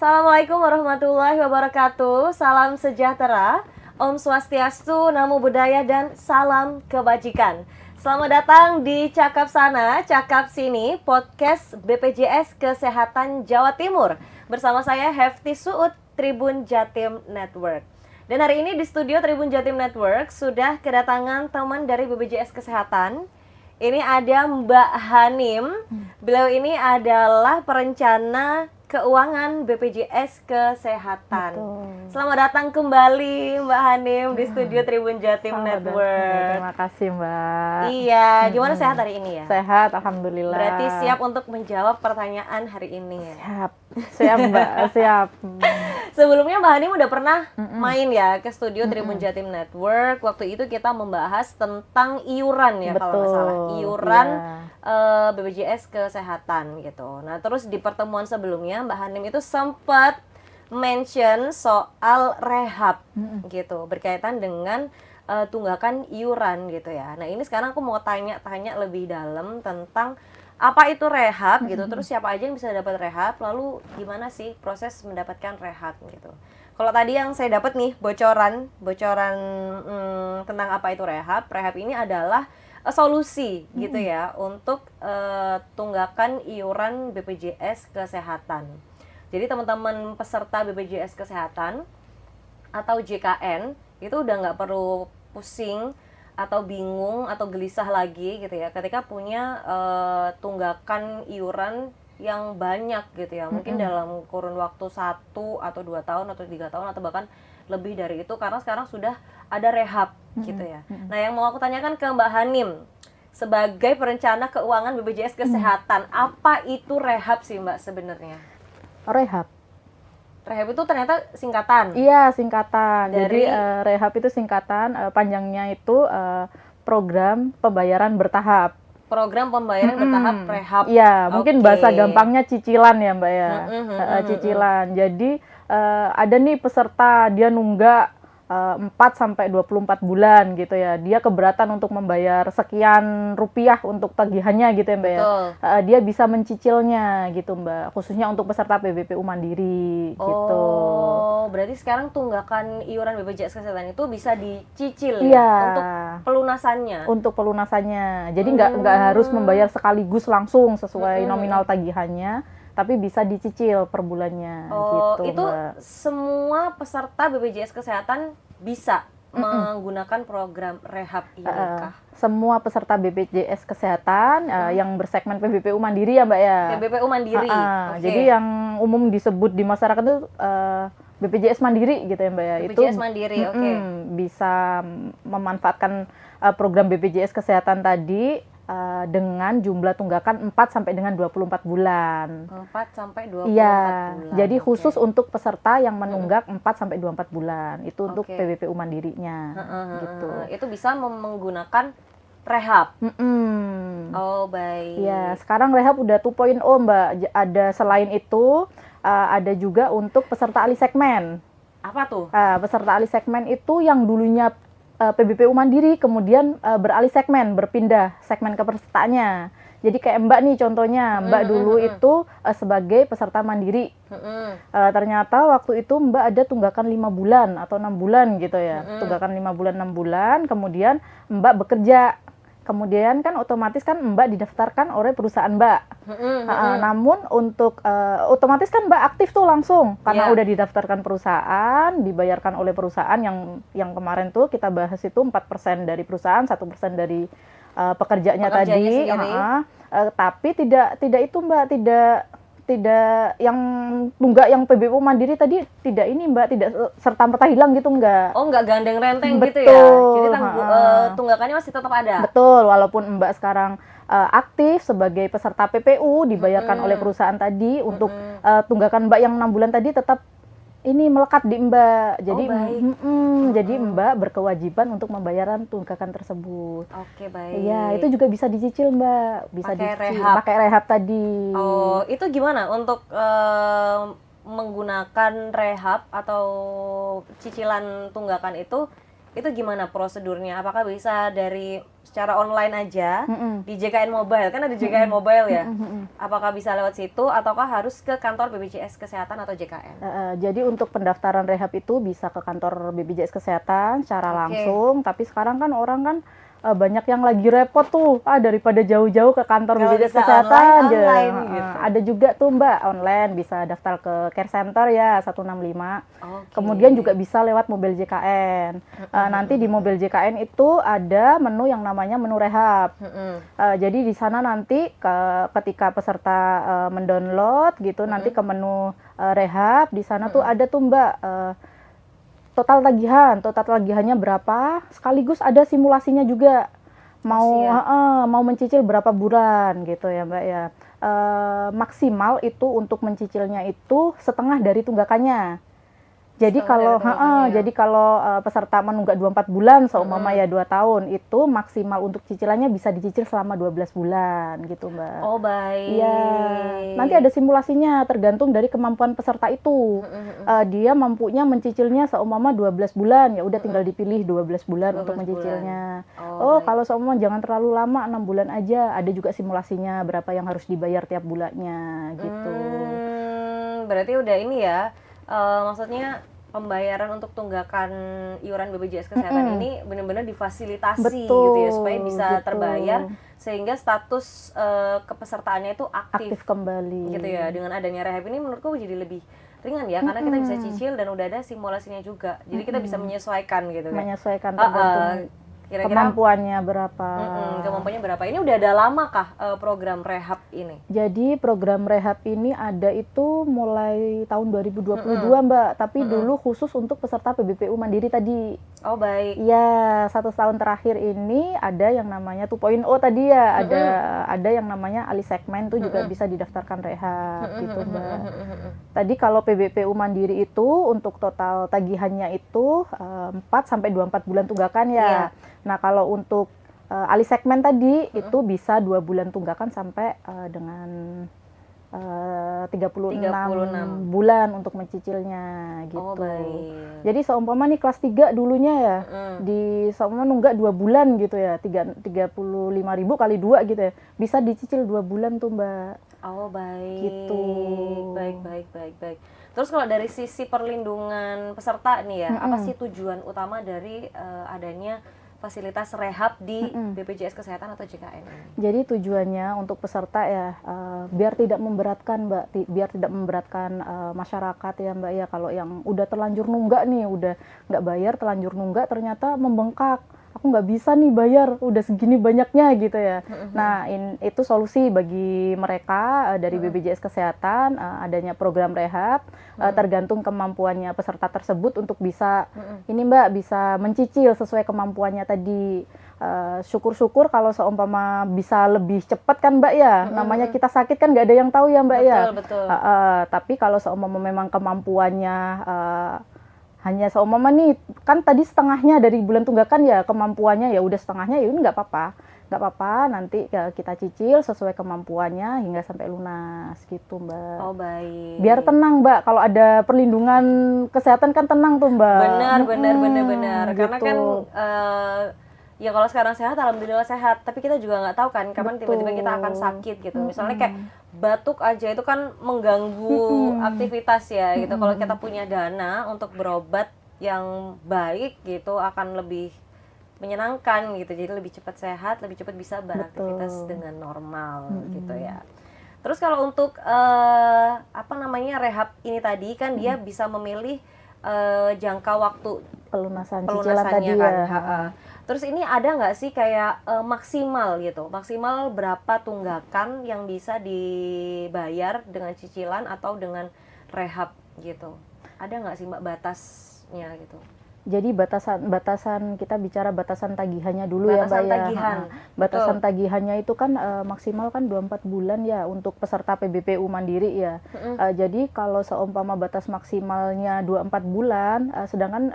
Assalamualaikum warahmatullahi wabarakatuh. Salam sejahtera, Om Swastiastu, Namo Buddhaya, dan salam kebajikan. Selamat datang di Cakap Sana, Cakap Sini, podcast BPJS Kesehatan Jawa Timur. Bersama saya Hefty Suud, Tribun Jatim Network. Dan hari ini di studio Tribun Jatim Network sudah kedatangan teman dari BPJS Kesehatan. Ini ada Mbak Hanim. Beliau ini adalah perencana keuangan BPJS Kesehatan. Betul. Selamat datang kembali Mbak Hanim di studio Tribun Jatim Network. Terima kasih Mbak. Iya, gimana sehat hari ini ya? Sehat, alhamdulillah. Berarti siap untuk menjawab pertanyaan hari ini ya? Siap Mbak, siap. Sebelumnya Mbak Hanim udah pernah main ya ke studio Tribun Jatim Network. Waktu itu kita membahas tentang iuran ya, kalau nggak salah. Iuran BPJS Kesehatan gitu. Nah, terus di pertemuan sebelumnya Mbak Hanim itu sempat mention soal rehab gitu, berkaitan dengan tunggakan iuran gitu ya. Nah, ini sekarang aku mau tanya-tanya lebih dalam tentang apa itu rehab gitu, terus siapa aja yang bisa dapat rehab, lalu gimana sih proses mendapatkan rehab gitu. Kalau tadi yang saya dapat nih bocoran tentang apa itu rehab. Rehab ini adalah solusi gitu ya untuk tunggakan iuran BPJS Kesehatan. Jadi teman-teman peserta BPJS Kesehatan atau JKN itu udah nggak perlu pusing atau bingung atau gelisah lagi gitu ya ketika punya tunggakan iuran yang banyak gitu ya, mungkin dalam kurun waktu 1 atau 2 tahun atau 3 tahun atau bahkan lebih dari itu, karena sekarang sudah ada rehab gitu ya. Nah, yang mau aku tanyakan ke Mbak Hanim sebagai perencana keuangan BPJS Kesehatan, apa itu rehab sih Mbak sebenarnya? Rehab itu ternyata singkatan. Iya, singkatan. Dari... Jadi rehab itu singkatan, panjangnya itu program pembayaran bertahap. Program pembayaran bertahap rehab. Iya, mungkin bahasa gampangnya cicilan ya Mbak ya. Cicilan. Jadi ada nih peserta, dia nunggak 4-24 bulan gitu ya. Dia keberatan untuk membayar sekian rupiah untuk tagihannya gitu ya Mbak ya. Dia bisa mencicilnya gitu Mbak, khususnya untuk peserta PBPU Mandiri gitu. Oh, berarti sekarang tunggakan iuran BPJS Kesehatan itu bisa dicicil ya untuk pelunasannya. Untuk pelunasannya. Jadi nggak harus membayar sekaligus langsung sesuai nominal tagihannya, tapi bisa dicicil per bulannya gitu, itu Mbak. Semua peserta BPJS Kesehatan bisa menggunakan program rehab ini kah? Semua peserta BPJS Kesehatan yang bersegmen PBPU Mandiri ya Mbak ya. PBPU Mandiri. Jadi yang umum disebut di masyarakat itu BPJS Mandiri gitu ya Mbak ya. BPJS Mandiri, bisa memanfaatkan program BPJS Kesehatan tadi dengan jumlah tunggakan 4 sampai dengan 24 bulan. 4 sampai 24 bulan. Jadi khusus untuk peserta yang menunggak 4 sampai 24 bulan. Itu untuk PBPU Mandirinya gitu. Itu bisa menggunakan rehab. Oh, baik. Ya, sekarang rehab udah 2.0 Mbak. Ada selain itu ada juga untuk peserta alih segmen. Apa tuh? Peserta alih segmen itu yang dulunya PBPU Mandiri kemudian beralih segmen, berpindah segmen kepesertaannya. Jadi kayak Mbak nih contohnya, Mbak dulu itu sebagai peserta mandiri. Ternyata waktu itu Mbak ada tunggakan 5 bulan atau 6 bulan gitu ya. Tunggakan 5 bulan, 6 bulan, kemudian Mbak bekerja. Kemudian kan otomatis kan Mbak didaftarkan oleh perusahaan Mbak. Namun untuk otomatis kan Mbak aktif tuh langsung karena udah didaftarkan perusahaan, dibayarkan oleh perusahaan yang kemarin tuh kita bahas itu 4% dari perusahaan, 1% dari pekerjanya tadi. Tapi tidak itu Mbak, tidak yang tunggak yang PBPU Mandiri tadi tidak ini Mbak, tidak serta-merta hilang gitu enggak. Oh, enggak gandeng renteng gitu ya. Jadi tunggakannya masih tetap ada. Betul, walaupun Mbak sekarang aktif sebagai peserta PPU dibayarkan oleh perusahaan tadi untuk tunggakan Mbak yang 6 bulan tadi tetap ini melekat di Mbak. Jadi jadi Mbak berkewajiban untuk membayaran tunggakan tersebut. Oke, baik. Iya, itu juga bisa dicicil Mbak, bisa pakai rehab tadi. Oh, itu gimana untuk menggunakan rehab atau cicilan tunggakan itu? itu gimana prosedurnya? Apakah bisa dari secara online aja di JKN Mobile? Kan ada JKN Mobile ya. Apakah bisa lewat situ ataukah harus ke kantor BPJS Kesehatan atau JKN? Jadi untuk pendaftaran rehab itu bisa ke kantor BPJS Kesehatan secara langsung, tapi sekarang kan orang kan banyak yang lagi repot tuh, daripada jauh-jauh ke kantor BPJS Kesehatan online gitu. Ada juga tuh Mbak online, bisa daftar ke Care Center ya 165. Kemudian juga bisa lewat mobil JKN. Nanti di mobil JKN itu ada menu yang namanya menu rehab. Jadi di sana nanti ketika peserta mendownload gitu, nanti ke menu rehab, di sana tuh ada tuh Mbak total tagihannya berapa, sekaligus ada simulasinya juga. Mau mencicil berapa bulan gitu ya Mbak ya. Maksimal itu untuk mencicilnya itu setengah dari tunggakannya. Jadi kalau peserta menunggak 24 bulan seumpama ya 2 tahun, itu maksimal untuk cicilannya bisa dicicil selama 12 bulan gitu Mbak. Oh baik. Iya. Nanti ada simulasinya tergantung dari kemampuan peserta itu. Dia mampunya mencicilnya seumpama 12 bulan, ya udah tinggal dipilih 12 bulan untuk mencicilnya. Kalau seumpama jangan terlalu lama, 6 bulan aja, ada juga simulasinya berapa yang harus dibayar tiap bulannya gitu. Berarti udah ini ya. Maksudnya pembayaran untuk tunggakan iuran BPJS Kesehatan ini benar-benar difasilitasi gitu ya supaya bisa terbayar sehingga status kepesertaannya itu aktif kembali gitu ya. Dengan adanya rehab ini menurutku jadi lebih ringan ya karena kita bisa cicil dan udah ada simulasinya juga. Jadi kita bisa menyesuaikan gitu kan. Menyesuaikan tergantung kira-kira kemampuannya berapa. Kemampuannya berapa. Ini udah ada lama kah program rehab ini? Jadi program rehab ini ada itu mulai tahun 2022 Mbak, tapi dulu khusus untuk peserta PBPU Mandiri tadi. Oh baik. Iya, 1 tahun terakhir ini ada yang namanya 2.0 tadi ya, ada yang namanya alih segmen tuh juga bisa didaftarkan rehab gitu Mbak. Tadi kalau PBPU Mandiri itu untuk total tagihannya itu 4 sampai 24 bulan tunggakan ya. Nah, kalau untuk alih segmen tadi itu bisa 2 bulan tunggakan sampai dengan 36 bulan untuk mencicilnya gitu. Oh, baik. Jadi seumpama nih kelas 3 dulunya ya, di seumpama nunggak 2 bulan gitu ya, 35.000 kali 2 gitu ya, bisa dicicil 2 bulan tuh Mbak. Oh baik. Gitu. Baik. Terus kalau dari sisi perlindungan peserta nih ya, apa sih tujuan utama dari adanya fasilitas rehab di BPJS Kesehatan atau JKN ini? Jadi tujuannya untuk peserta ya, biar tidak memberatkan Mbak, biar tidak memberatkan masyarakat ya Mbak ya. Kalau yang udah terlanjur nunggak nih, udah nggak bayar, terlanjur nunggak, ternyata membengkak. Aku nggak bisa nih bayar, udah segini banyaknya gitu ya. Nah, itu solusi bagi mereka dari BPJS Kesehatan, adanya program rehab, tergantung kemampuannya peserta tersebut untuk bisa, ini Mbak, bisa mencicil sesuai kemampuannya tadi. Syukur-syukur kalau seumpama bisa lebih cepat kan Mbak ya, namanya kita sakit kan nggak ada yang tahu ya Mbak ya. Betul. Tapi kalau seumpama memang kemampuannya hanya seumpama nih, kan tadi setengahnya dari bulan tunggakan ya, kemampuannya ya udah setengahnya, ya ini nggak apa-apa, nanti kita cicil sesuai kemampuannya hingga sampai lunas gitu Mbak. Oh baik. Biar tenang Mbak, kalau ada perlindungan kesehatan kan tenang tuh Mbak. Benar. Gitu. Karena kan ya kalau sekarang sehat, alhamdulillah sehat, tapi kita juga nggak tahu kan kapan tiba-tiba kita akan sakit gitu. Misalnya kayak batuk aja itu kan mengganggu aktivitas ya gitu. Kalau kita punya dana untuk berobat yang baik gitu akan lebih menyenangkan gitu. Jadi lebih cepat sehat, lebih cepat bisa beraktivitas dengan normal gitu ya. Terus kalau untuk rehab ini tadi kan dia bisa memilih jangka waktu pelunasan cicilan tadi kan. ya. Terus ini ada nggak sih kayak maksimal berapa tunggakan yang bisa dibayar dengan cicilan atau dengan rehab gitu? Ada nggak sih Mbak batasnya gitu? Jadi batasan kita bicara batasan tagihannya dulu ya Mbak tagihan. ya. Batasan tagihannya itu kan maksimal kan 24 bulan ya untuk peserta PBPU Mandiri ya. Jadi kalau seumpama batas maksimalnya 24 bulan, sedangkan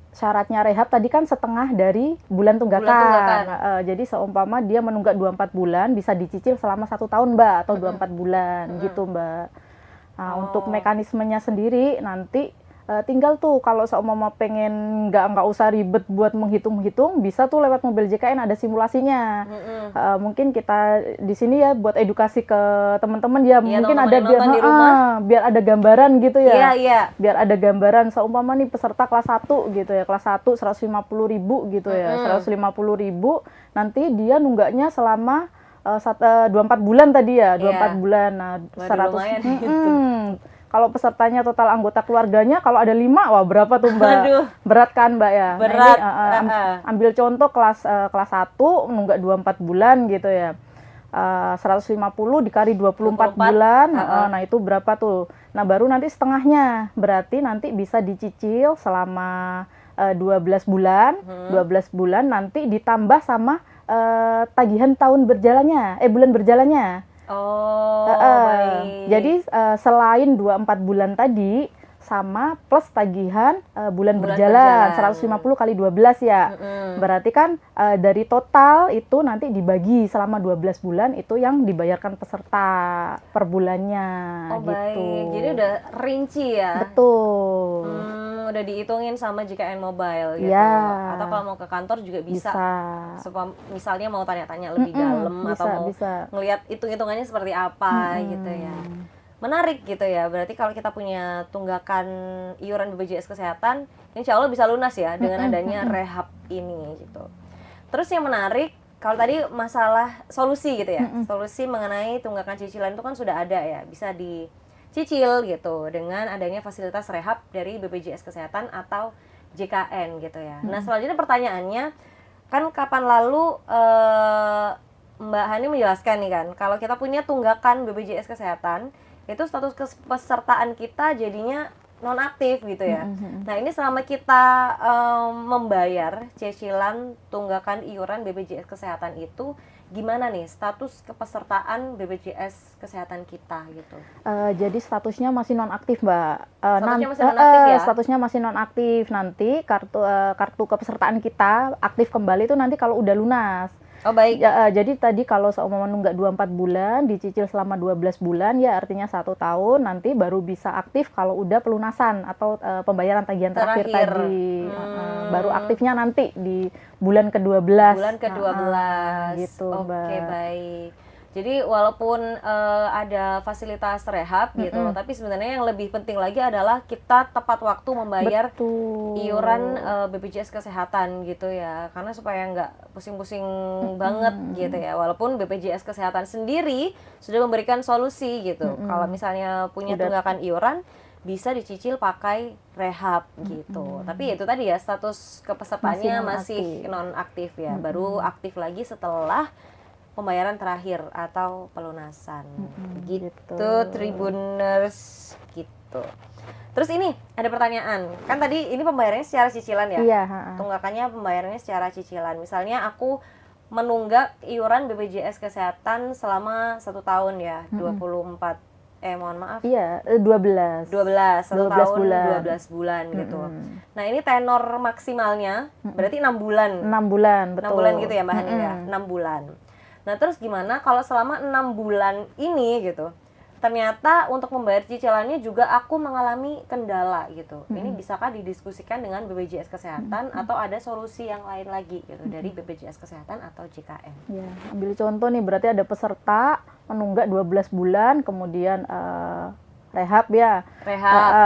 syaratnya rehab tadi kan setengah dari bulan tunggakan. Jadi seumpama dia menunggak 24 bulan bisa dicicil selama 1 tahun Mbak, atau 24 bulan gitu Mbak. Nah, untuk mekanismenya sendiri nanti tinggal tuh kalau seumpama pengen nggak usah ribet buat menghitung-hitung, bisa tuh lewat mobil JKN ada simulasinya. Mungkin kita di sini ya buat edukasi ke teman-teman ya, mungkin ada biar ada gambaran gitu ya. Biar ada gambaran seumpama nih peserta kelas 1 gitu ya, kelas 1 150.000 gitu ya, 150.000 nanti dia nunggaknya selama 24 bulan tadi ya, 24 bulan. Nah, 100 kalau pesertanya total anggota keluarganya kalau ada 5, wah berapa tuh Mbak? Aduh. Berat kan Mbak ya? Berat. Nah, ini, ambil contoh kelas 1 nunggak 24 bulan gitu ya. 150 dikali 24 bulan, nah itu berapa tuh? Nah baru nanti setengahnya, berarti nanti bisa dicicil selama 12 bulan, 12 bulan nanti ditambah sama tagihan tahun berjalannya, bulan berjalannya. Baik. Jadi selain 24 bulan tadi sama plus tagihan bulan berjalan 150 kali 12 ya. Berarti kan dari total itu nanti dibagi selama 12 bulan itu yang dibayarkan peserta per bulannya gitu. Baik. Jadi udah rinci ya. Betul. Udah dihitungin sama JKN Mobile gitu. Atau kalau mau ke kantor juga bisa. Misalnya mau tanya-tanya lebih dalam atau mau ngelihat hitung-hitungannya seperti apa gitu ya. Menarik gitu ya, berarti kalau kita punya tunggakan iuran BPJS Kesehatan, insya Allah bisa lunas ya dengan adanya rehab ini gitu. Terus yang menarik, kalau tadi masalah solusi gitu ya, solusi mengenai tunggakan cicilan itu kan sudah ada ya, bisa dicicil gitu dengan adanya fasilitas rehab dari BPJS Kesehatan atau JKN gitu ya. Nah selanjutnya pertanyaannya, kan kapan lalu Mbak Hani menjelaskan nih kan, kalau kita punya tunggakan BPJS Kesehatan, itu status kepesertaan kita jadinya nonaktif gitu ya. Nah ini selama kita membayar cicilan tunggakan iuran BPJS Kesehatan itu, gimana nih status kepesertaan BPJS Kesehatan kita gitu? Jadi statusnya masih nonaktif Mbak. Statusnya masih nonaktif ya? Statusnya masih nonaktif, nanti kartu kepesertaan kita aktif kembali itu nanti kalau udah lunas. Baik. Jadi tadi kalau seumpama nunggak 24 bulan, dicicil selama 12 bulan, ya artinya 1 tahun, nanti baru bisa aktif kalau udah pelunasan atau pembayaran tagihan terakhir tadi. Baru aktifnya nanti di bulan ke-12. Bulan ke-12. Gitu, Oke, baik. Jadi walaupun ada fasilitas rehab gitu, tapi sebenarnya yang lebih penting lagi adalah kita tepat waktu membayar iuran BPJS Kesehatan gitu ya, karena supaya nggak pusing-pusing banget gitu ya. Walaupun BPJS Kesehatan sendiri sudah memberikan solusi gitu, kalau misalnya punya tunggakan iuran bisa dicicil pakai rehab gitu. Tapi itu tadi ya status kepesertaannya masih non-aktif ya, baru aktif lagi setelah pembayaran terakhir atau pelunasan gitu, Tribuners gitu. Terus ini ada pertanyaan, kan tadi ini pembayarannya secara cicilan ya? Iya. Tunggakannya pembayarannya secara cicilan. Misalnya aku menunggak iuran BPJS Kesehatan selama 1 tahun ya, 24 mohon maaf. Iya, 12. 1 tahun bulan. 12 bulan gitu. Nah, ini tenor maksimalnya berarti 6 bulan. 6 bulan, betul. 6 bulan gitu ya Mbak Hani ya, 6 bulan. Nah, terus gimana kalau selama 6 bulan ini gitu, ternyata untuk membayar cicilannya juga aku mengalami kendala gitu. Ini bisakah didiskusikan dengan BPJS Kesehatan atau ada solusi yang lain lagi gitu dari BPJS Kesehatan atau JKN? Ya, ambil contoh nih, berarti ada peserta menunggak 12 bulan, kemudian rehab ya.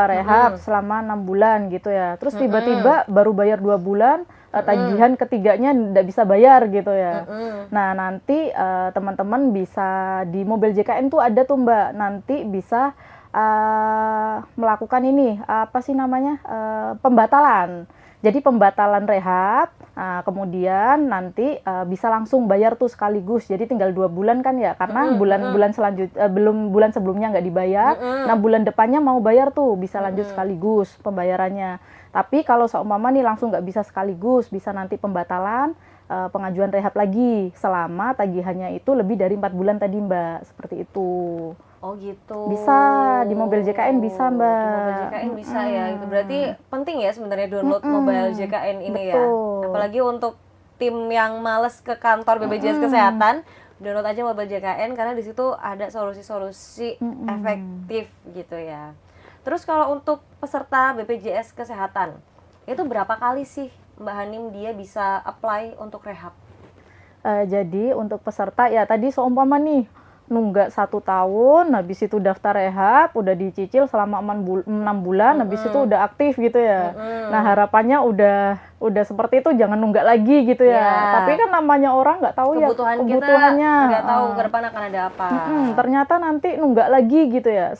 Rehab selama 6 bulan gitu ya. Terus tiba-tiba baru bayar 2 bulan, tagihan ketiganya tidak bisa bayar gitu ya. Nah nanti teman-teman bisa di mobil JKN tuh ada tuh Mbak, nanti bisa melakukan ini apa sih namanya, pembatalan. Jadi pembatalan rehab, kemudian nanti bisa langsung bayar tuh sekaligus. Jadi tinggal 2 bulan kan ya, karena bulan selanjutnya bulan sebelumnya nggak dibayar. Nah bulan depannya mau bayar tuh bisa lanjut sekaligus pembayarannya. Tapi kalau seumpama nih langsung nggak bisa sekaligus, bisa nanti pembatalan, pengajuan rehab lagi selama tagihannya itu lebih dari 4 bulan tadi Mbak, seperti itu. Oh gitu. Bisa di mobil JKN bisa Mbak. Di mobil JKN bisa ya. Itu berarti penting ya sebenarnya download mobile JKN ini. Betul. Ya. Apalagi untuk tim yang males ke kantor BPJS Kesehatan, download aja mobile JKN karena di situ ada solusi-solusi efektif gitu ya. Terus kalau untuk peserta BPJS Kesehatan, itu berapa kali sih Mbak Hanim dia bisa apply untuk rehab? Jadi untuk peserta ya tadi seumpama nih nunggak 1 tahun, habis itu daftar rehab, udah dicicil selama 6 bulan, habis itu udah aktif gitu ya. Nah harapannya udah seperti itu, jangan nunggak lagi gitu ya. Tapi kan namanya orang nggak tahu kebutuhannya. Kita nggak tahu ke depan akan ada apa. Ternyata nanti nunggak lagi gitu ya,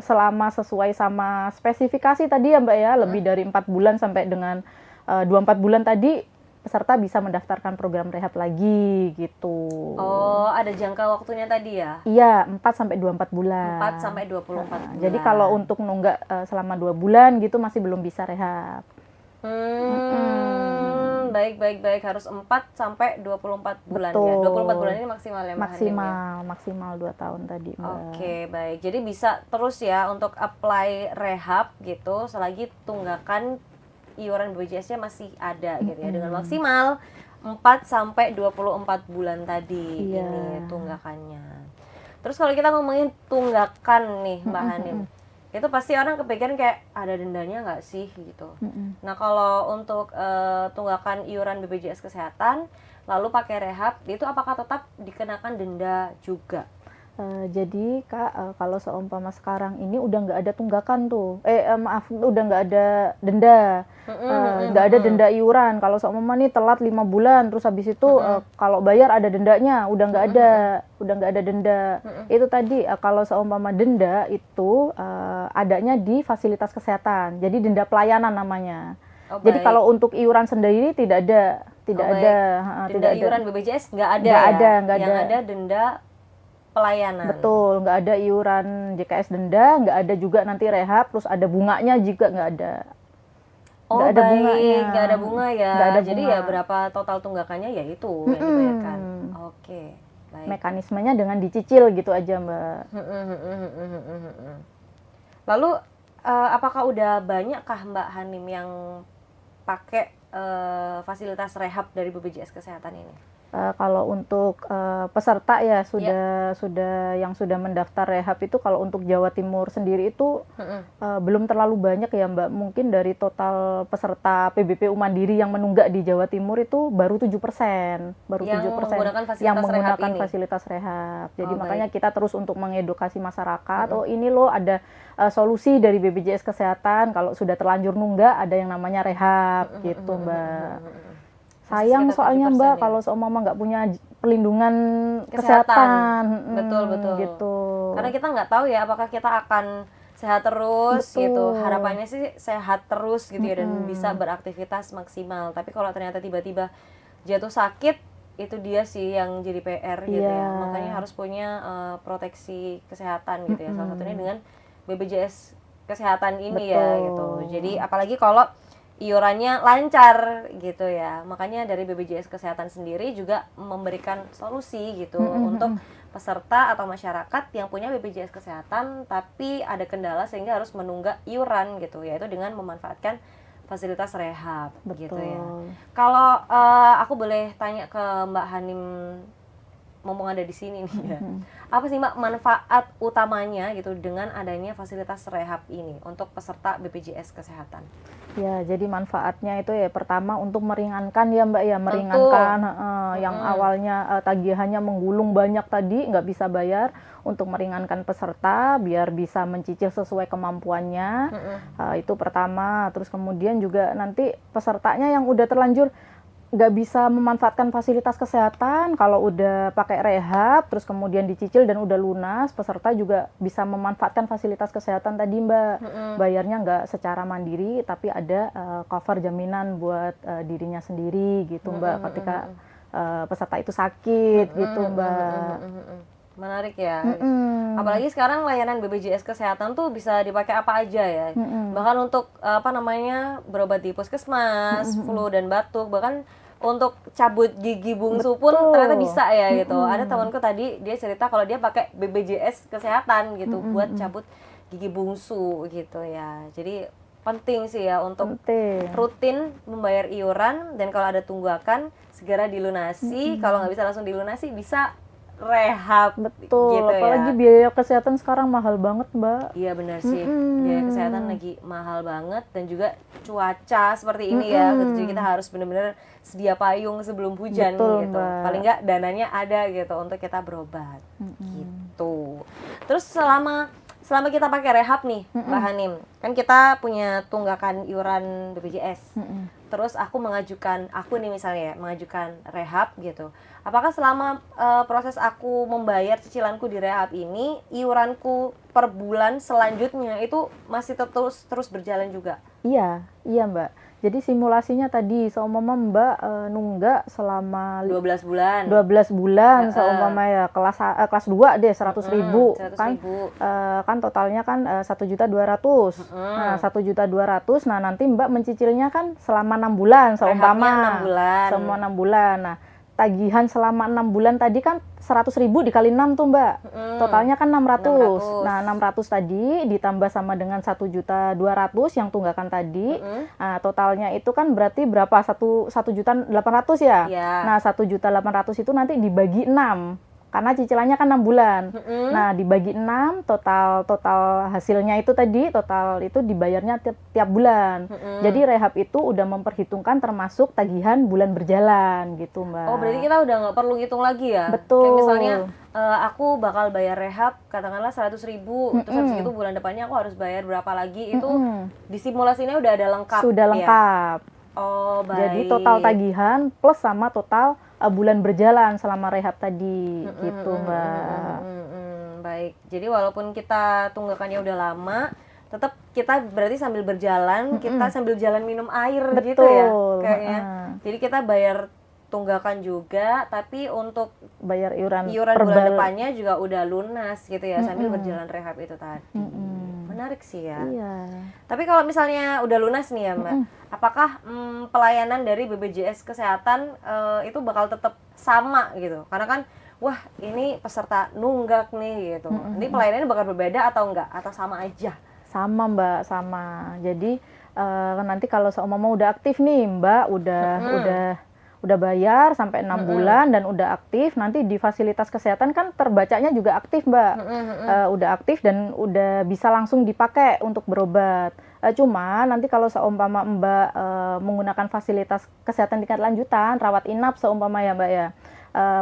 selama sesuai sama spesifikasi tadi ya Mbak ya, lebih dari 4 bulan sampai dengan 24 bulan tadi, peserta bisa mendaftarkan program rehab lagi gitu. Oh, ada jangka waktunya tadi ya? Iya, 4 sampai 24 bulan. 4 sampai 24 bulan. Jadi kalau untuk nunggak selama 2 bulan gitu masih belum bisa rehab. Baik, harus 4 sampai 24 bulan. Betul. Ya. 24 bulan ini maksimal ya Mbak Hanim ya? Maksimal 2 tahun tadi Mbak. Oke, baik. Jadi bisa terus ya untuk apply rehab gitu selagi tunggakan iuran BPJS-nya masih ada gitu ya, dengan maksimal 4 sampai 24 bulan tadi ini tunggakannya. Terus kalau kita ngomongin tunggakan nih Mbak Hanim, itu pasti orang kepikiran kayak ada dendanya nggak sih gitu. Nah kalau untuk tunggakan iuran BPJS Kesehatan lalu pakai rehab, itu apakah tetap dikenakan denda juga? Jadi Kak, kalau seumpama sekarang ini udah nggak ada tunggakan tuh, udah nggak ada denda, nggak ada denda iuran. Kalau seumpama nih telat 5 bulan, terus habis itu kalau bayar ada dendanya, udah nggak ada denda. Itu tadi kalau seumpama denda itu adanya di fasilitas kesehatan, jadi denda pelayanan namanya. Jadi kalau untuk iuran sendiri tidak ada, denda iuran BPJS nggak ada. Yang ada denda pelayanan. Betul, nggak ada iuran JKS denda, nggak ada juga nanti rehab, terus ada bunganya juga nggak ada. Nggak ada bunga ya. Jadi ya berapa total tunggakannya ya itu yang dibayarkan. Oke, baik. Mekanismenya dengan dicicil gitu aja Mbak. Lalu apakah udah banyakkah Mbak Hanim yang pakai fasilitas rehab dari BPJS Kesehatan ini? Kalau untuk peserta ya sudah mendaftar rehab itu, kalau untuk Jawa Timur sendiri itu belum terlalu banyak ya Mbak. Mungkin dari total peserta PBPU Mandiri yang menunggak di Jawa Timur itu baru 7%, yang menggunakan fasilitas rehab. Jadi makanya kita terus untuk mengedukasi masyarakat, oh ini loh ada solusi dari BPJS Kesehatan, kalau sudah terlanjur nunggak ada yang namanya rehab gitu Mbak. Sayang soalnya Mbak kalau seumpama nggak punya perlindungan kesehatan. Betul gitu. Karena kita nggak tahu ya apakah kita akan sehat terus gitu. Harapannya sih sehat terus gitu ya, dan bisa beraktivitas maksimal. Tapi kalau ternyata tiba-tiba jatuh sakit, itu dia sih yang jadi PR gitu ya. Makanya harus punya proteksi kesehatan gitu ya. Salah satunya dengan BPJS Kesehatan ini ya gitu. Jadi apalagi kalau iurannya lancar gitu ya. Makanya dari BPJS Kesehatan sendiri juga memberikan solusi gitu untuk peserta atau masyarakat yang punya BPJS Kesehatan tapi ada kendala sehingga harus menunggak iuran gitu, yaitu dengan memanfaatkan fasilitas rehab. Gitu ya. Kalau aku boleh tanya ke Mbak Hanim, mumpung ada di sini nih ya. Apa sih Mbak manfaat utamanya gitu dengan adanya fasilitas rehab ini untuk peserta BPJS Kesehatan? Ya, jadi manfaatnya itu ya pertama untuk meringankan ya Mbak ya, meringankan yang awalnya tagihannya menggulung banyak tadi nggak bisa bayar, untuk meringankan peserta biar bisa mencicil sesuai kemampuannya. Itu pertama. Terus kemudian juga nanti pesertanya yang udah terlanjur nggak bisa memanfaatkan fasilitas kesehatan, kalau udah pakai rehab terus kemudian dicicil dan udah lunas, peserta juga bisa memanfaatkan fasilitas kesehatan tadi Mbak. Bayarnya nggak secara mandiri tapi ada cover jaminan buat dirinya sendiri gitu Mbak, ketika peserta itu sakit gitu Mbak. Menarik ya. Apalagi sekarang layanan BPJS Kesehatan tuh bisa dipakai apa aja ya. Bahkan untuk berobat di puskesmas, flu dan batuk, bahkan untuk cabut gigi bungsu pun ternyata bisa ya gitu. Ada temanku tadi dia cerita kalau dia pakai BPJS Kesehatan gitu buat cabut gigi bungsu gitu ya. Jadi penting sih ya untuk rutin membayar iuran, dan kalau ada tunggakan segera dilunasi. Kalau nggak bisa langsung dilunasi bisa rehab. Betul, gitu apalagi ya. biaya kesehatan sekarang mahal banget, Mbak. Iya benar sih, biaya kesehatan lagi mahal banget dan juga cuaca seperti ini ya, gitu. Jadi kita harus benar-benar sedia payung sebelum hujan. Betul, gitu. Mbak. Paling nggak dananya ada gitu untuk kita berobat. Gitu. Terus selama kita pakai rehab nih, Mbak Hanim, kan kita punya tunggakan iuran BPJS. Terus aku nih misalnya mengajukan rehab gitu. Apakah selama proses aku membayar cicilanku di rehab ini, iuranku per bulan selanjutnya itu masih terus berjalan juga? Iya, Mbak. Jadi simulasinya tadi seumpama Mbak nunggak selama 12 bulan. 12 bulan seumpama ya kelas 2 deh 100.000 kan 100.000. kan totalnya kan 1.200.000. Nah, 1.200.000. Nah, nanti Mbak mencicilnya kan selama 6 bulan seumpama. Rehabnya 6 bulan. Selama 6 bulan. Nah, tagihan selama 6 bulan tadi kan 100.000 dikali 6 tuh, Mbak. Totalnya kan 600. Nah, 600 tadi ditambah sama dengan 1.200.000 yang tunggakan tadi. Nah, totalnya itu kan berarti berapa? 1.800.000 ya? Iya. Nah, 1.800.000 itu nanti dibagi 6. Karena cicilannya kan 6 bulan. Nah, dibagi 6, total hasilnya itu tadi, total itu dibayarnya tiap bulan. Jadi rehab itu udah memperhitungkan termasuk tagihan bulan berjalan gitu, Mbak. Oh, berarti kita udah nggak perlu ngitung lagi ya? Betul. Kayak misalnya aku bakal bayar rehab katakanlah 100.000, terus habis itu bulan depannya aku harus bayar berapa lagi, itu di simulasinya udah ada lengkap. Sudah ya? lengkap. Oh, baik. Jadi total tagihan plus sama total bulan berjalan selama rehab tadi gitu, Mbak. Baik. Jadi walaupun kita tunggakannya udah lama, tetap kita berarti sambil berjalan, kita sambil jalan minum air. Betul. Gitu ya kayaknya. Jadi kita bayar tunggakan juga, tapi untuk bayar iuran bulan depannya juga udah lunas gitu ya, sambil berjalan rehab itu tadi. Menarik sih ya. Iya. Tapi kalau misalnya udah lunas nih ya, Mbak, apakah pelayanan dari BPJS Kesehatan itu bakal tetap sama gitu? Karena kan, wah ini peserta nunggak nih gitu. Ini pelayanannya bakal berbeda atau enggak? Atau sama aja? Sama, Mbak, sama. Jadi nanti kalau seumpama udah aktif nih, Mbak, udah bayar sampai 6 bulan dan udah aktif, nanti di fasilitas kesehatan kan terbacanya juga aktif, Mbak. Udah aktif dan udah bisa langsung dipakai untuk berobat. Cuma nanti kalau seumpama Mbak menggunakan fasilitas kesehatan tingkat lanjutan, rawat inap seumpama ya, Mbak ya,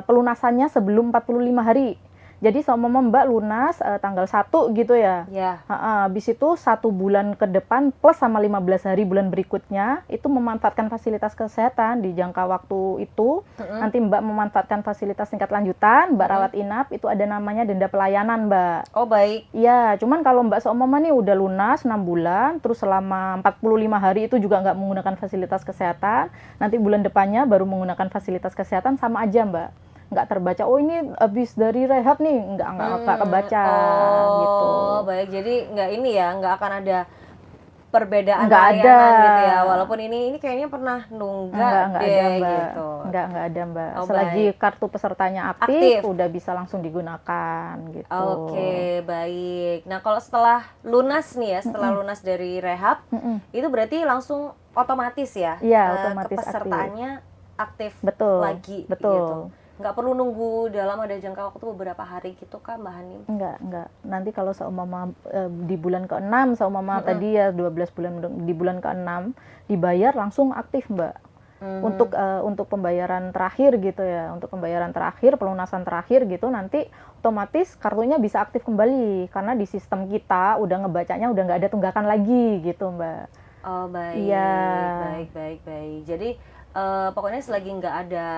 pelunasannya sebelum 45 hari. Jadi seumpama Mbak lunas tanggal 1 gitu ya. Ya. Habis itu 1 bulan ke depan plus sama 15 hari bulan berikutnya itu memanfaatkan fasilitas kesehatan di jangka waktu itu. Nanti Mbak memanfaatkan fasilitas tingkat lanjutan, Mbak rawat inap, itu ada namanya denda pelayanan, Mbak. Oh, baik. Iya, cuman kalau Mbak seumpama nih udah lunas 6 bulan, terus selama 45 hari itu juga nggak menggunakan fasilitas kesehatan, nanti bulan depannya baru menggunakan fasilitas kesehatan, sama aja, Mbak. Nggak terbaca, oh ini habis dari rehab nih, nggak kebaca gitu. Oh, baik. Jadi nggak akan ada perbedaan Nggak layanan ada. gitu ya. Walaupun ini kayaknya pernah nunggak Nggak deh ada, Mbak. gitu. Nggak ada, Mbak. Oh, Selagi baik. kartu pesertanya aktif, udah bisa langsung digunakan gitu. Oke, baik. Nah, kalau setelah lunas nih ya, setelah lunas dari rehab, itu berarti langsung otomatis ya? Iya, otomatis kepesertaannya aktif Betul, lagi betul. gitu. Nggak perlu nunggu dalam ada jangka waktu beberapa hari gitu kan, Mbak Hanim? Enggak. Nanti kalau seumpama di bulan ke-6, seumpama tadi ya 12 bulan, di bulan ke-6 dibayar langsung aktif, Mbak. Untuk pembayaran terakhir gitu ya, untuk pembayaran terakhir, pelunasan terakhir gitu, nanti otomatis kartunya bisa aktif kembali karena di sistem kita udah ngebacanya udah nggak ada tunggakan lagi gitu, Mbak. Oh, baik. Iya. Baik. Jadi pokoknya selagi nggak ada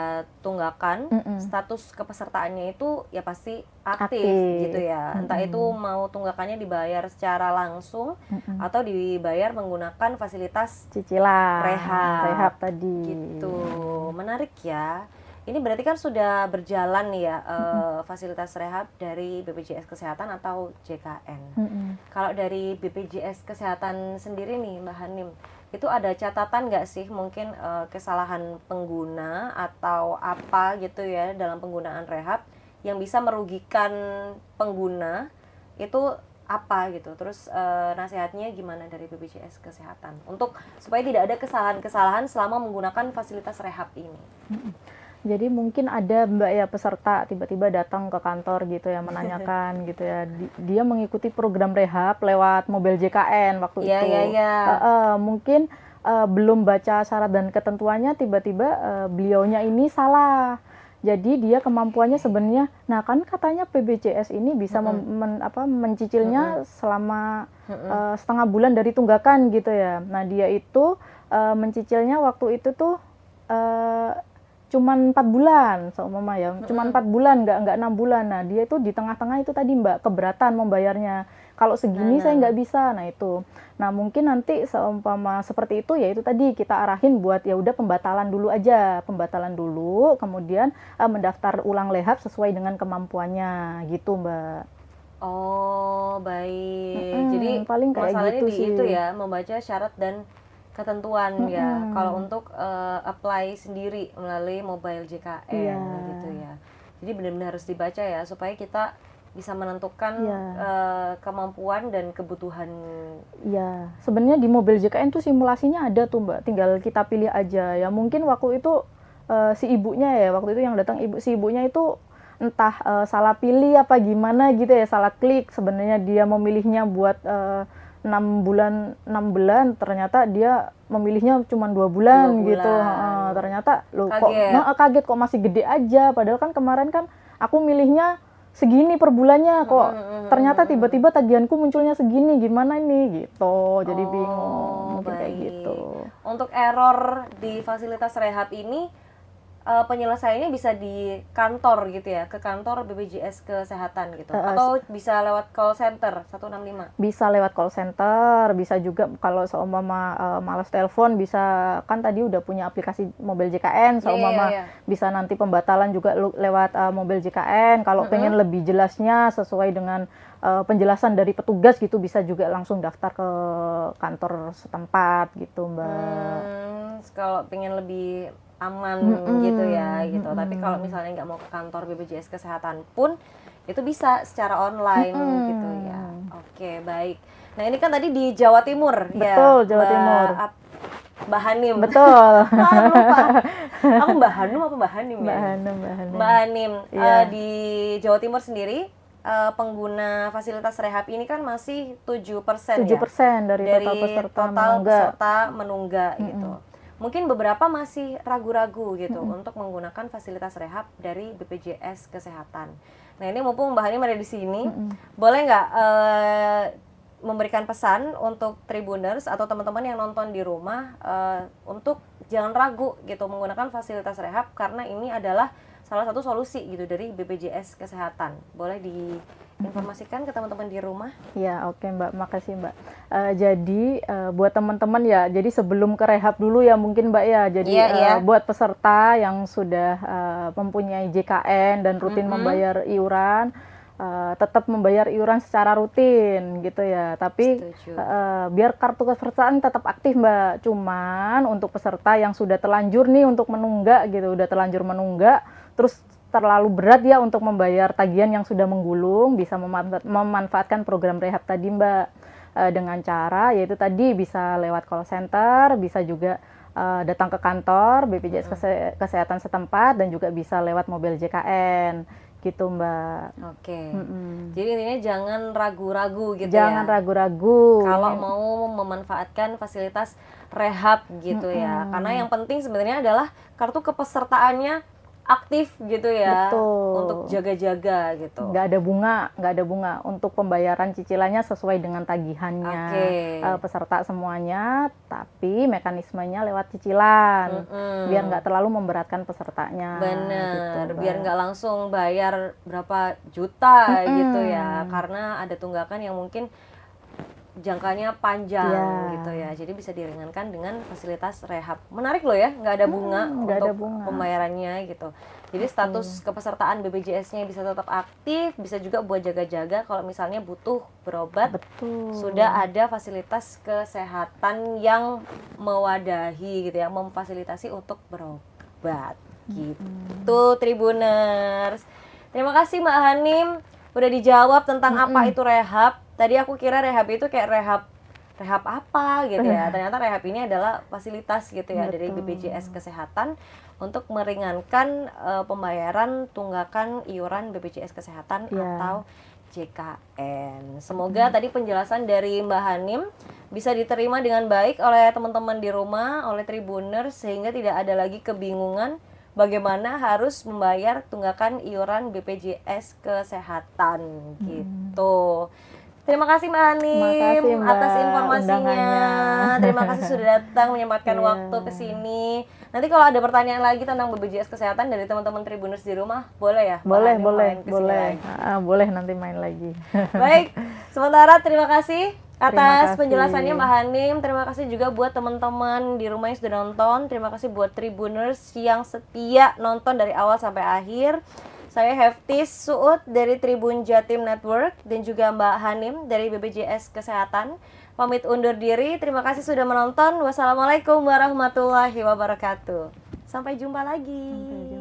tunggakan, status kepesertaannya itu ya pasti aktif. Gitu ya. Entah itu mau tunggakannya dibayar secara langsung atau dibayar menggunakan fasilitas Cicilan rehab tadi. gitu. Menarik ya. Ini berarti kan sudah berjalan nih ya fasilitas rehab dari BPJS Kesehatan atau JKN. Kalau dari BPJS Kesehatan sendiri nih, Mbak Hanim, itu ada catatan nggak sih mungkin kesalahan pengguna atau apa gitu ya dalam penggunaan rehab yang bisa merugikan pengguna itu apa gitu? Terus nasihatnya gimana dari BPJS Kesehatan untuk supaya tidak ada kesalahan-kesalahan selama menggunakan fasilitas rehab ini? Jadi mungkin ada Mbak ya peserta tiba-tiba datang ke kantor gitu ya menanyakan gitu ya. Dia mengikuti program rehab lewat mobil JKN waktu Iya, itu. iya, iya. Mungkin belum baca syarat dan ketentuannya tiba-tiba beliaunya ini salah. Jadi dia kemampuannya sebenarnya, nah kan katanya PBJS ini bisa mencicilnya selama setengah bulan dari tunggakan gitu ya. Nah dia itu mencicilnya waktu itu tuh cuman 4 bulan, seumpama ya, cuman 4 bulan, nggak 6 bulan. Nah dia itu di tengah-tengah itu tadi Mbak, keberatan membayarnya. Kalau segini saya nggak bisa, nah itu. Nah mungkin nanti seumpama seperti itu, ya itu tadi kita arahin buat ya udah pembatalan dulu aja, pembatalan dulu, kemudian mendaftar ulang rehab sesuai dengan kemampuannya, gitu Mbak. Oh, baik. Jadi paling kayak masalahnya gitu di sih. itu ya, membaca syarat dan ketentuan ya. Kalau untuk apply sendiri melalui mobile JKN gitu ya. Jadi benar-benar harus dibaca ya supaya kita bisa menentukan kemampuan dan kebutuhan. Iya, sebenarnya di mobil JKN tuh simulasinya ada tuh Mbak, tinggal kita pilih aja. Ya mungkin waktu itu si ibunya ya, waktu itu yang datang si ibunya itu entah salah pilih apa gimana gitu ya, salah klik. Sebenarnya dia memilihnya buat 6 bulan, ternyata dia memilihnya cuma 2 bulan gitu. Ternyata kaget kok masih gede aja, padahal kan kemarin kan aku milihnya segini per bulannya kok. Ternyata tiba-tiba tagihanku munculnya segini, gimana ini gitu. Jadi bingung mungkin kayak gitu. Untuk error di fasilitas rehab ini penyelesaiannya bisa di kantor gitu ya, ke kantor BPJS Kesehatan gitu, atau bisa lewat call center 165? Bisa lewat call center, bisa juga kalau seumpama malas telepon, bisa kan tadi udah punya aplikasi mobil JKN, seumpama bisa nanti pembatalan juga lewat mobil JKN. Kalau pengen lebih jelasnya sesuai dengan penjelasan dari petugas gitu, bisa juga langsung daftar ke kantor setempat gitu Mbak. Kalau pengen lebih aman gitu ya gitu. Tapi kalau misalnya nggak mau ke kantor BPJS Kesehatan pun itu bisa secara online gitu ya. Oke, baik. Nah ini kan tadi di Jawa Timur. Betul, ya, Jawa Timur. Mbak Hanim. Betul. Lupa. Aku Mbak Hanum apa Mbak Hanim ya? Mbak Hanim. Di Jawa Timur sendiri pengguna fasilitas rehab ini kan masih 7% ya? 7% dari total peserta menunggak gitu. Mungkin beberapa masih ragu-ragu gitu untuk menggunakan fasilitas rehab dari BPJS Kesehatan. Nah ini mumpung Mbak Hanim ada di sini, boleh nggak memberikan pesan untuk Tribuners atau teman-teman yang nonton di rumah untuk jangan ragu gitu menggunakan fasilitas rehab, karena ini adalah salah satu solusi gitu dari BPJS Kesehatan. Boleh diinformasikan ke teman-teman di rumah? Ya, oke Mbak, makasih Mbak. Jadi buat teman-teman ya, jadi sebelum ke rehab dulu ya mungkin Mbak ya. Jadi buat peserta yang sudah mempunyai JKN dan rutin membayar iuran, tetap membayar iuran secara rutin gitu ya. Tapi biar kartu kepesertaan tetap aktif Mbak. Cuman untuk peserta yang sudah terlanjur nih untuk menunggak gitu, udah terlanjur menunggak, terus terlalu berat ya untuk membayar tagihan yang sudah menggulung, bisa memanfaatkan program rehab tadi Mbak, dengan cara yaitu tadi bisa lewat call center, bisa juga datang ke kantor BPJS Kesehatan setempat, dan juga bisa lewat mobil JKN gitu Mbak. Oke. Jadi intinya jangan ragu-ragu gitu Jangan ragu-ragu kalau mau memanfaatkan fasilitas rehab gitu ya. Karena yang penting sebenarnya adalah kartu kepesertaannya aktif gitu ya. Betul. Untuk jaga-jaga gitu. Nggak ada bunga untuk pembayaran cicilannya sesuai dengan tagihannya peserta semuanya, tapi mekanismenya lewat cicilan biar nggak terlalu memberatkan pesertanya. Bener, gitu, biar nggak langsung bayar berapa juta gitu ya, karena ada tunggakan yang mungkin jangkanya panjang gitu ya. Jadi bisa diringankan dengan fasilitas rehab. Menarik loh ya, nggak ada bunga untuk pembayarannya gitu. Jadi status kepesertaan BPJS-nya bisa tetap aktif, bisa juga buat jaga-jaga kalau misalnya butuh berobat. Sudah ada fasilitas kesehatan yang mewadahi gitu ya, memfasilitasi untuk berobat gitu Tribuners. Terima kasih Mbak Hanim udah dijawab tentang apa itu rehab. Tadi aku kira rehab itu kayak rehab rehab apa gitu ya. Ternyata rehab ini adalah fasilitas gitu ya dari BPJS Kesehatan untuk meringankan pembayaran tunggakan iuran BPJS Kesehatan atau JKN. Semoga tadi penjelasan dari Mbak Hanim bisa diterima dengan baik oleh teman-teman di rumah, oleh Tribuners, sehingga tidak ada lagi kebingungan bagaimana harus membayar tunggakan iuran BPJS Kesehatan gitu. Terima kasih Mbak Hanim atas informasinya. Terima kasih sudah datang menyempatkan waktu ke sini. Nanti kalau ada pertanyaan lagi tentang BPJS Kesehatan dari teman-teman Tribuners di rumah, boleh ya? Boleh. Boleh nanti main lagi. Baik, sementara terima kasih atas penjelasannya Mbak Hanim. Terima kasih juga buat teman-teman di rumah yang sudah nonton. Terima kasih buat Tribuners yang setia nonton dari awal sampai akhir. Saya Heftis Suud dari Tribun Jatim Network dan juga Mbak Hanim dari BPJS Kesehatan. Pamit undur diri. Terima kasih sudah menonton. Wassalamualaikum warahmatullahi wabarakatuh. Sampai jumpa lagi.